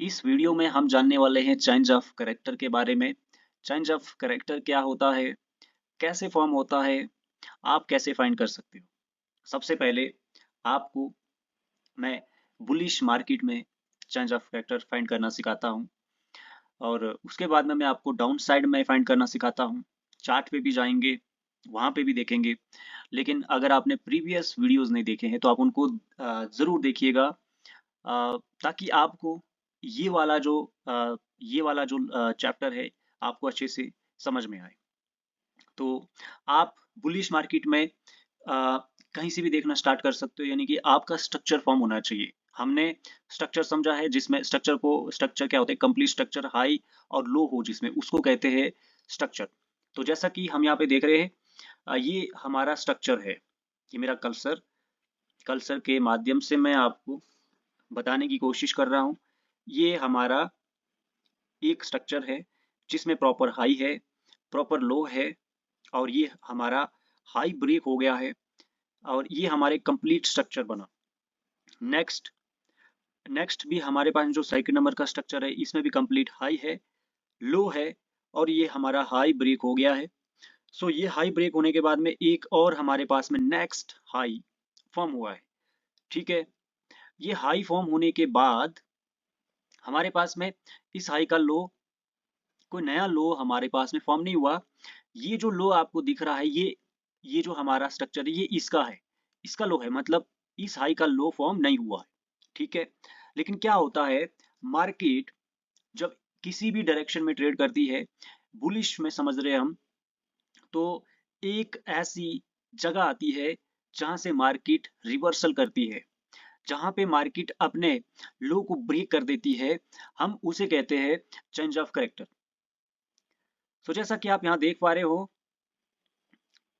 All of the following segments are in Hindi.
इस वीडियो में हम जानने वाले हैं चेंज ऑफ कैरेक्टर के बारे में। चेंज ऑफ कैरेक्टर क्या होता है, कैसे फॉर्म होता है, आप कैसे फाइंड कर सकते हो। सबसे पहले आपको मैं बुलिश मार्केट में चेंज ऑफ कैरेक्टर फाइंड करना सिखाता हूँ और उसके बाद में मैं आपको डाउन साइड में फाइंड करना सिखाता हूँ। चार्ट पे भी जाएंगे, वहाँ पे भी देखेंगे। लेकिन अगर आपने प्रीवियस वीडियोस नहीं देखे हैं तो आप उनको ज़रूर देखिएगा, ताकि आपको ये वाला जो चैप्टर है आपको अच्छे से समझ में आए। तो आप बुलिश मार्केट में कहीं से भी देखना स्टार्ट कर सकते हो, यानी कि आपका स्ट्रक्चर फॉर्म होना चाहिए। हमने स्ट्रक्चर समझा है जिसमें स्ट्रक्चर क्या होता है, कंप्लीट स्ट्रक्चर हाई और लो हो जिसमें, उसको कहते हैं स्ट्रक्चर। तो जैसा कि हम यहाँ पे देख रहे हैं, ये हमारा स्ट्रक्चर है। ये मेरा कल्सर के माध्यम से मैं आपको बताने की कोशिश कर रहा हूँ। ये हमारा एक स्ट्रक्चर है जिसमें प्रॉपर हाई है, प्रॉपर लो है, और ये हमारा हाई ब्रेक हो गया है और ये हमारे कंप्लीट स्ट्रक्चर बना। नेक्स्ट नेक्स्ट भी हमारे पास जो सेकंड नंबर का स्ट्रक्चर है, इसमें भी कंप्लीट हाई है, लो है, और ये हमारा हाई ब्रेक हो गया है। सो ये हाई ब्रेक होने के बाद में एक और हमारे पास में नेक्स्ट हाई फॉर्म हुआ है। ठीक है, ये हाई फॉर्म होने के बाद हमारे पास में इस हाई का लो, कोई नया लो हमारे पास में फॉर्म नहीं हुआ। ये जो लो आपको दिख रहा है, ये जो हमारा स्ट्रक्चर है, ये इसका है, इसका लो है, मतलब इस हाई का लो फॉर्म नहीं हुआ है। ठीक है, लेकिन क्या होता है, मार्केट जब किसी भी डायरेक्शन में ट्रेड करती है, बुलिश में समझ रहे हैं हम, तो एक ऐसी जगह आती है जहां से मार्केट रिवर्सल करती है, जहां पे मार्केट अपने लो को ब्रेक कर देती है। हम उसे कहते हैं चेंज ऑफ कैरेक्टर। तो जैसा कि आप यहाँ देख पा रहे हो,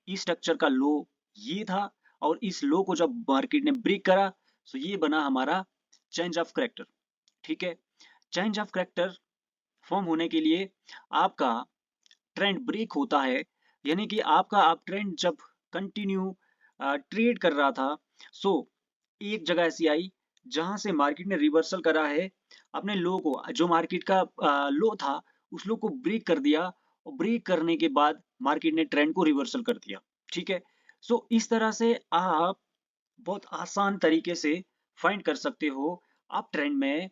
इस स्ट्रक्चर का लो ये था, और इस लो को जब मार्केट ने ब्रेक करा तो ये बना हमारा चेंज ऑफ कैरेक्टर। ठीक है, चेंज ऑफ कैरेक्टर फॉर्म होने के लिए आपका ट्रेंड ब्रेक होता है, यानी कि आपका आप ट्रेंड जब कंटिन्यू ट्रेड कर रहा था, सो एक जगह ऐसी आई जहां से मार्केट ने रिवर्सल करा है, अपने लो को, जो मार्केट का लो था, उस लो को ब्रेक कर दिया, और ब्रेक करने के बाद मार्केट ने ट्रेंड को रिवर्सल कर दिया। ठीक है, सो इस तरह से आप बहुत आसान तरीके से फाइंड कर सकते हो आप ट्रेंड में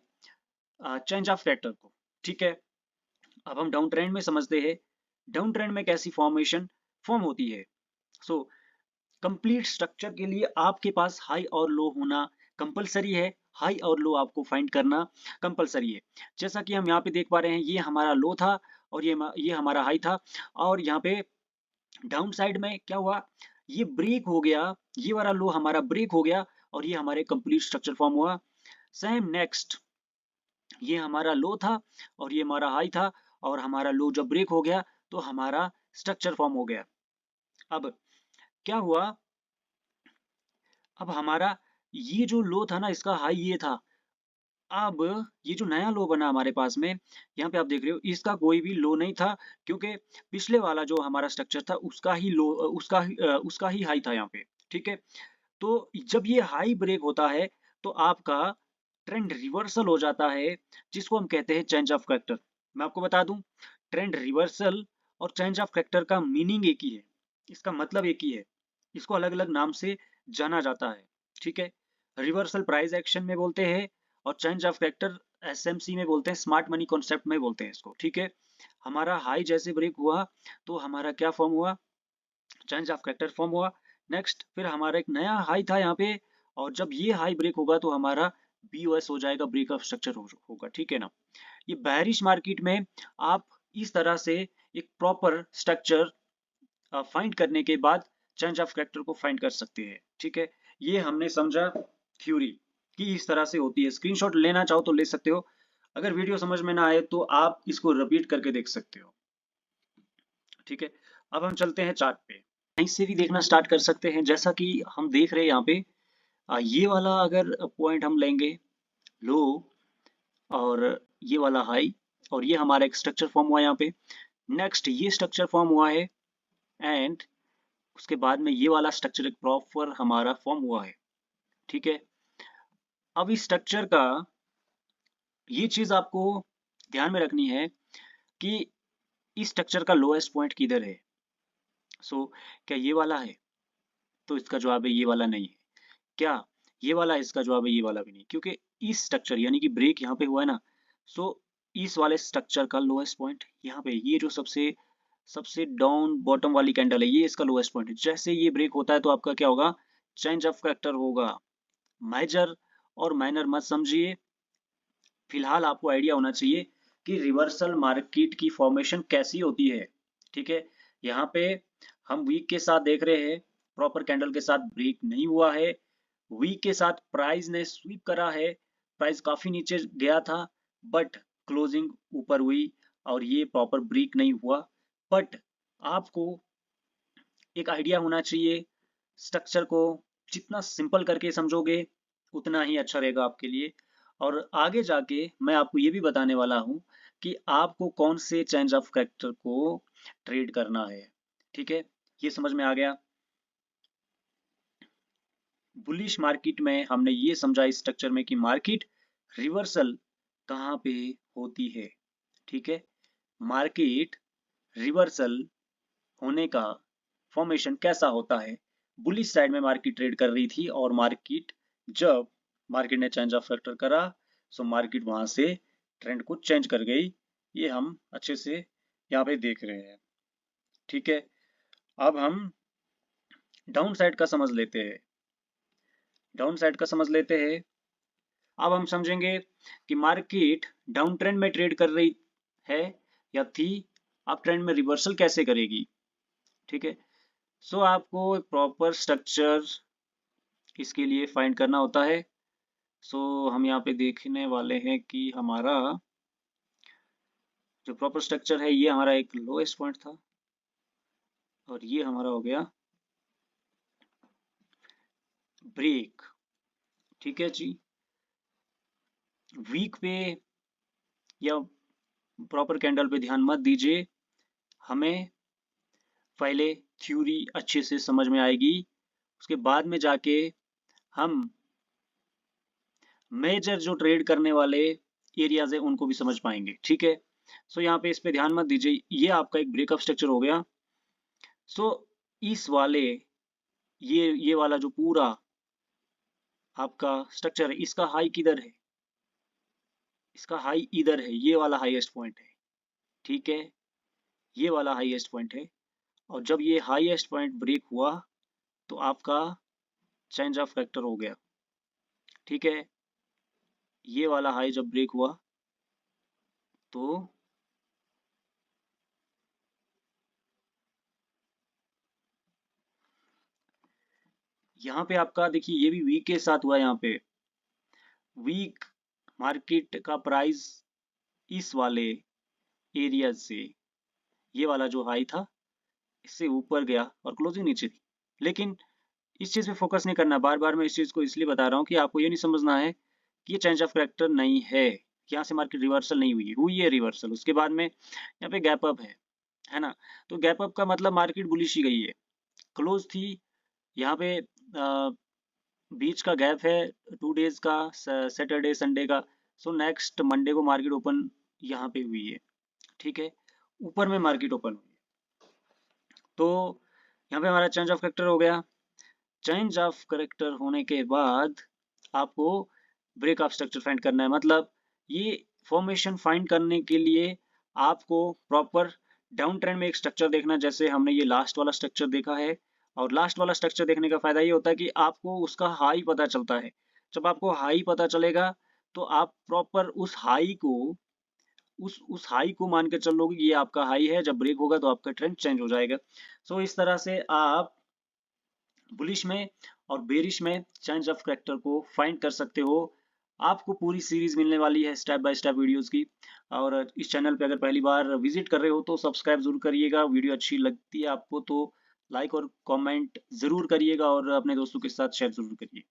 चेंज ऑफ फैक्टर को। ठीक है, अब हम डाउन ट्रेंड में समझते हैं, डाउन ट्रेंड में कैसी फॉर्मेशन फॉर्म होती है। सो कंप्लीट स्ट्रक्चर के लिए आपके पास हाई और लो होना कंपलसरी है, हाई और लो आपको फाइंड करना कंपलसरी है। जैसा कि हम यहाँ पे देख पा रहे हैं, ये हमारा लो था और ये हमारा हाई था, और यहाँ पे डाउन साइड में क्या हुआ, ये ब्रेक हो गया, ये वाला लो हमारा ब्रेक हो गया, और ये हमारे कंप्लीट स्ट्रक्चर फॉर्म हुआ। सेम नेक्स्ट, ये हमारा लो था और ये हमारा हाई था, और हमारा लो जब ब्रेक हो गया तो हमारा स्ट्रक्चर फॉर्म हो गया। अब क्या हुआ, अब हमारा ये जो लो था ना, इसका हाई ये था। अब ये जो नया लो बना हमारे पास में, यहाँ पे आप देख रहे हो, इसका कोई भी लो नहीं था, क्योंकि पिछले वाला जो हमारा स्ट्रक्चर था उसका ही लो, उसका ही हाई था यहाँ पे। ठीक है, तो जब ये हाई ब्रेक होता है तो आपका ट्रेंड रिवर्सल हो जाता है, जिसको हम कहते हैं चेंज ऑफ कैरेक्टर। मैं आपको बता दूं, ट्रेंड रिवर्सल और चेंज ऑफ कैरेक्टर का मीनिंग एक ही है, इसका मतलब एक ही है, इसको अलग अलग नाम से जाना जाता है। ठीक है, रिवर्सल प्राइस एक्शन में बोलते हैं, और चेंज ऑफ कैरेक्टर एसएमसी में बोलते हैं, स्मार्ट मनी कॉन्सेप्ट में बोलते हैं इसको। ठीक है, हमारा हाई जैसे ब्रेक हुआ तो हमारा क्या फॉर्म हुआ, चेंज ऑफ कैरेक्टर फॉर्म हुआ। नेक्स्ट फिर हमारा एक नया हाई था यहाँ पे, और जब ये हाई ब्रेक होगा तो हमारा बीओएस हो जाएगा, ब्रेक ऑफ स्ट्रक्चर होगा। ठीक है ना, ये बेरिश मार्केट में आप इस तरह से एक प्रॉपर स्ट्रक्चर फाइंड करने के बाद चेंज ऑफ कैरेक्टर को फाइंड कर सकते हैं। ठीक है, ये हमने समझा थ्योरी कि इस तरह से होती है। स्क्रीनशॉट लेना चाहो तो ले सकते हो, अगर वीडियो समझ में ना आए तो आप इसको रिपीट करके देख सकते हो। ठीक है, अब हम चलते हैं चार्ट पे, यहीं से भी देखना स्टार्ट कर सकते हैं। जैसा कि हम देख रहे हैं यहाँ पे, ये वाला अगर पॉइंट हम लेंगे, लो, और ये वाला हाई, और ये हमारा एक स्ट्रक्चर फॉर्म हुआ है यहाँ पे। नेक्स्ट ये स्ट्रक्चर फॉर्म हुआ है, एंड उसके बाद में ये वाला स्ट्रक्चर एक प्रॉपर हमारा फॉर्म हुआ है। ठीक है, अब इस स्ट्रक्चर का ये चीज आपको ध्यान में रखनी है कि इस स्ट्रक्चर का लोएस्ट पॉइंट किधर है। सो क्या ये वाला है? तो इसका जवाब है ये वाला नहीं है। क्या ये वाला है? इसका जवाब है ये वाला भी नहीं, क्योंकि इस स्ट्रक्चर यानी कि ब्रेक यहाँ पे हुआ है ना, सो इस वाले स्ट्रक्चर का लोएस्ट पॉइंट यहाँ पे, ये जो सबसे सबसे डाउन बॉटम वाली कैंडल है, ये इसका लोएस्ट पॉइंट है। जैसे ये ब्रेक होता है तो आपका क्या होगा? चेंज ऑफ फैक्टर होगा। मेजर और माइनर मत समझिए, फिलहाल आपको आइडिया होना चाहिए कि रिवर्सल मार्केट की फॉर्मेशन कैसी होती है। ठीक है, यहाँ पे हम वीक के साथ देख रहे हैं, प्रॉपर कैंडल के साथ ब्रेक नहीं हुआ है। वीक के साथ प्राइस ने स्वीप करा है, प्राइस काफी नीचे गया था बट क्लोजिंग ऊपर हुई और ये प्रॉपर ब्रेक नहीं हुआ। बट आपको एक आइडिया होना चाहिए, स्ट्रक्चर को जितना सिंपल करके समझोगे उतना ही अच्छा रहेगा आपके लिए। और आगे जाके मैं आपको ये भी बताने वाला हूँ कि आपको कौन से चेंज ऑफ कैरेक्टर को ट्रेड करना है। ठीक है, ये समझ में आ गया। बुलिश मार्केट में हमने ये समझा इस स्ट्रक्चर में कि मार्केट रिवर्सल कहाँ पे होती है। ठीक है, मार्केट रिवर्सल होने का फॉर्मेशन कैसा होता है। बुलिश साइड में मार्केट ट्रेड कर रही थी और मार्केट जब मार्केट ने चेंज ऑफ फैक्टर करा सो मार्केट वहां से ट्रेंड को चेंज कर गई। ये हम अच्छे से यहाँ पे देख रहे हैं। ठीक है, अब हम डाउन साइड का समझ लेते हैं। डाउन साइड का समझ लेते हैं। अब हम समझेंगे कि मार्केट डाउन ट्रेंड में ट्रेड कर रही है या थी, अब ट्रेंड में रिवर्सल कैसे करेगी। ठीक है, सो आपको एक प्रॉपर स्ट्रक्चर इसके लिए फाइंड करना होता है। सो हम यहाँ पे देखने वाले हैं कि हमारा जो प्रॉपर स्ट्रक्चर है, ये हमारा एक लोएस्ट पॉइंट था और ये हमारा हो गया ब्रेक। ठीक है जी, वीक पे या प्रॉपर कैंडल पे ध्यान मत दीजिए, हमें पहले थ्योरी अच्छे से समझ में आएगी, उसके बाद में जाके हम मेजर जो ट्रेड करने वाले एरियाज है उनको भी समझ पाएंगे। ठीक है, सो यहाँ पे इस पे ध्यान मत दीजिए, ये आपका एक ब्रेकअप स्ट्रक्चर हो गया। सो इस वाले ये वाला जो पूरा आपका स्ट्रक्चर है, इसका हाई किधर है? इसका हाई इधर है, ये वाला हाईएस्ट पॉइंट है। ठीक है, ये वाला हाईएस्ट पॉइंट है और जब ये हाईएस्ट पॉइंट ब्रेक हुआ तो आपका चेंज ऑफ फैक्टर हो गया। ठीक है, ये वाला हाई जब ब्रेक हुआ तो यहाँ पे आपका देखिए, ये भी वीक के साथ हुआ। यहाँ पे वीक मार्केट का प्राइस इस वाले एरिया से, ये वाला जो हाई था, इससे ऊपर गया और क्लोजिंग नीचे थी। लेकिन इस चीज पे फोकस नहीं करना। बार बार मैं इस चीज को इसलिए बता रहा हूँ कि आपको ये नहीं समझना है कि ये चेंज ऑफ कैरेक्टर नहीं है, यहाँ से मार्केट रिवर्सल नहीं हुई है रिवर्सल, उसके बाद में यहाँ पे गैप अप है ना। तो गैप अप का मतलब मार्केट बुलिश ही गई है, क्लोज थी यहाँ पे, बीच का गैप है 2 डेज का, सैटरडे संडे का। सो नेक्स्ट मंडे को मार्केट ओपन यहाँ पे हुई है। ठीक है, ऊपर में मार्केट ओपन हुई है, तो यहाँ पे हमारा चेंज ऑफ कैरेक्टर हो गया। चेंज ऑफ कैरेक्टर होने के बाद आपको ब्रेक ऑफ स्ट्रक्चर फाइंड करना है। मतलब ये फॉर्मेशन फाइंड करने के लिए आपको प्रॉपर डाउन ट्रेंड में एक स्ट्रक्चर देखना, जैसे हमने ये लास्ट वाला स्ट्रक्चर देखा है। और लास्ट वाला स्ट्रक्चर देखने का फायदा ये होता है कि आपको उसका हाई पता चलता है। जब आपको हाई पता चलेगा तो आप प्रॉपर उस हाई को उस हाई को मान के चलोगे कि ये आपका हाई है, जब ब्रेक होगा तो आपका ट्रेंड चेंज हो जाएगा। सो इस तरह से आप बुलिश में और बेरिश में चेंज ऑफ कैरेक्टर को फाइंड कर सकते हो। आपको पूरी सीरीज मिलने वाली है स्टेप बाय स्टेप वीडियोस की। और इस चैनल पे अगर पहली बार विजिट कर रहे हो तो सब्सक्राइब जरूर करिएगा। वीडियो अच्छी लगती है आपको तो लाइक और कमेंट जरूर करिएगा और अपने दोस्तों के साथ शेयर जरूर करिए।